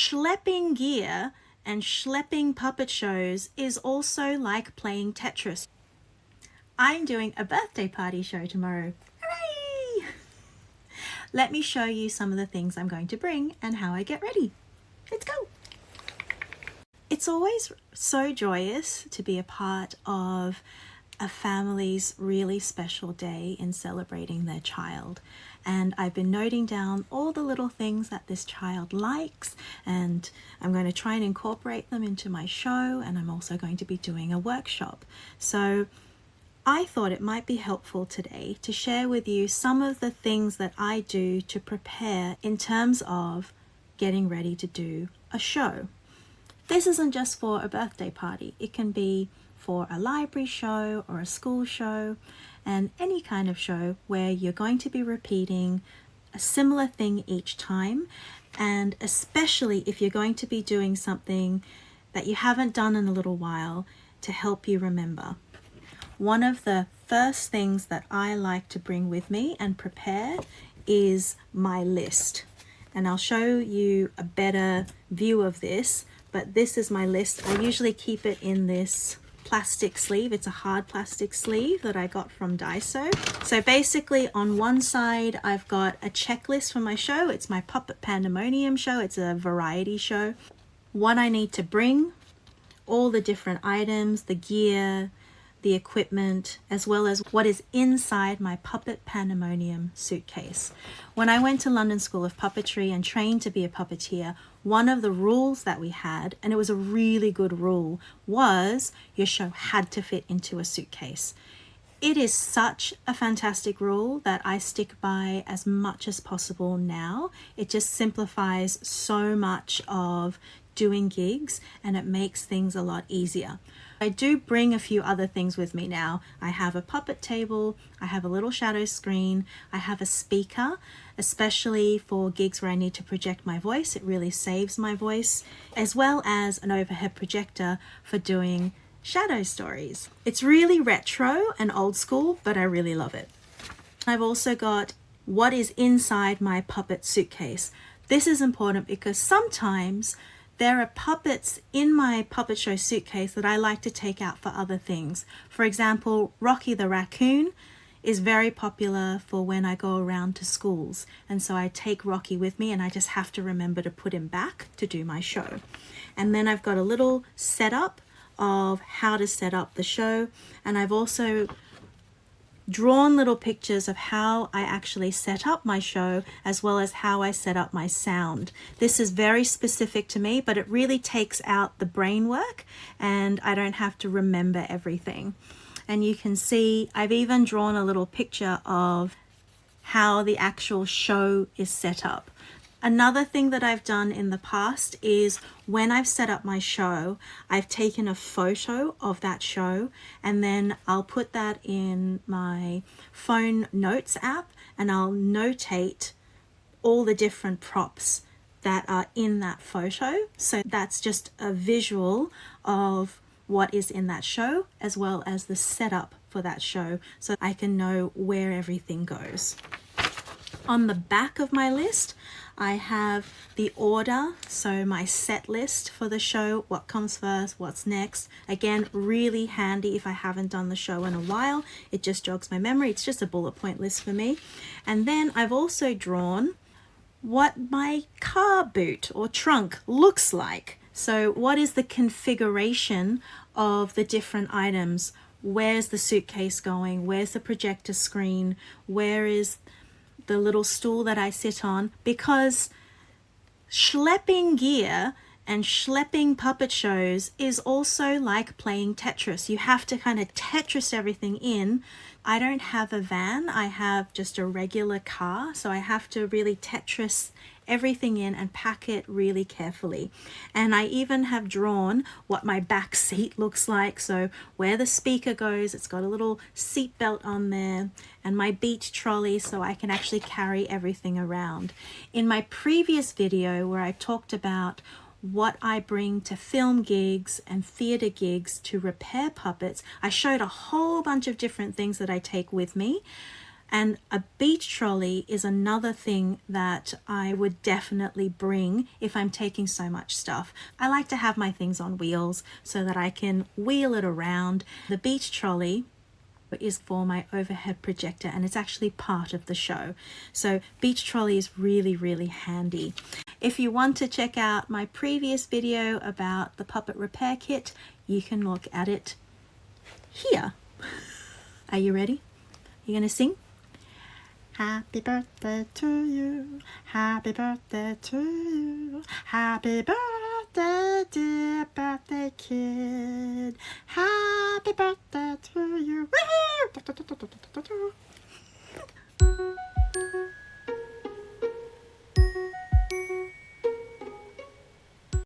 Schlepping gear and schlepping puppet shows is also like playing Tetris. I'm doing a birthday party show tomorrow. Hooray! Let me show you some of the things I'm going to bring and how I get ready. Let's go! It's always so joyous to be a part of a family's really special day in celebrating their child. And I've been noting down all the little things that this child likes, and I'm going to try and incorporate them into my show, and I'm also going to be doing a workshop. So I thought it might be helpful today to share with you some of the things that I do to prepare in terms of getting ready to do a show. This isn't just for a birthday party. It can be for a library show or a school show, and any kind of show where you're going to be repeating a similar thing each time, and especially if you're going to be doing something that you haven't done in a little while to help you remember. One of the first things that I like to bring with me and prepare is my list. And I'll show you a better view of this, but this is my list. I usually keep it in this plastic sleeve. It's a hard plastic sleeve that I got from Daiso. So basically on one side I've got a checklist for my show. It's my Puppet Pandemonium show. It's a variety show. What I need to bring, all the different items, the gear, the equipment, as well as what is inside my Puppet Pandemonium suitcase. When I went to London School of Puppetry and trained to be a puppeteer, one of the rules that we had, and it was a really good rule, was your show had to fit into a suitcase. It is such a fantastic rule that I stick by as much as possible now. It just simplifies so much of doing gigs, and it makes things a lot easier. I do bring a few other things with me now. I have a puppet table, I have a little shadow screen, I have a speaker, especially for gigs where I need to project my voice. It really saves my voice, as well as an overhead projector for doing shadow stories. It's really retro and old school, but I really love it. I've also got what is inside my puppet suitcase. This is important because sometimes there are puppets in my puppet show suitcase that I like to take out for other things. For example, Rocky the raccoon is very popular for when I go around to schools. And so I take Rocky with me and I just have to remember to put him back to do my show. And then I've got a little setup of how to set up the show. And I've also drawn little pictures of how I actually set up my show, as well as how I set up my sound. This is very specific to me, but it really takes out the brain work and I don't have to remember everything. And you can see I've even drawn a little picture of how the actual show is set up. Another thing that I've done in the past is when I've set up my show, I've taken a photo of that show and then I'll put that in my phone notes app and I'll notate all the different props that are in that photo. So that's just a visual of what is in that show, as well as the setup for that show, so I can know where everything goes. On the back of my list, I have the order, so my set list for the show, what comes first, what's next. Again, really handy if I haven't done the show in a while. It just jogs my memory. It's just a bullet point list for me. And then I've also drawn what my car boot or trunk looks like. So what is the configuration of the different items? Where's the suitcase going? Where's the projector screen? Where is the little stool that I sit on? Because schlepping gear and schlepping puppet shows is also like playing Tetris. You have to kind of Tetris everything in. I don't have a van, I have just a regular car, so I have to really Tetris everything in and pack it really carefully. And I even have drawn what my back seat looks like. So where the speaker goes, it's got a little seat belt on there, and my beach trolley so I can actually carry everything around. In my previous video where I talked about what I bring to film gigs and theater gigs to repair puppets, I showed a whole bunch of different things that I take with me. And a beach trolley is another thing that I would definitely bring if I'm taking so much stuff. I like to have my things on wheels so that I can wheel it around. The beach trolley is for my overhead projector, and it's actually part of the show. So beach trolley is really, really handy. If you want to check out my previous video about the puppet repair kit, you can look at it here. Are you ready? You gonna sing? Happy birthday to you, happy birthday to you, happy birthday dear birthday kid, happy birthday to you. Woo-hoo!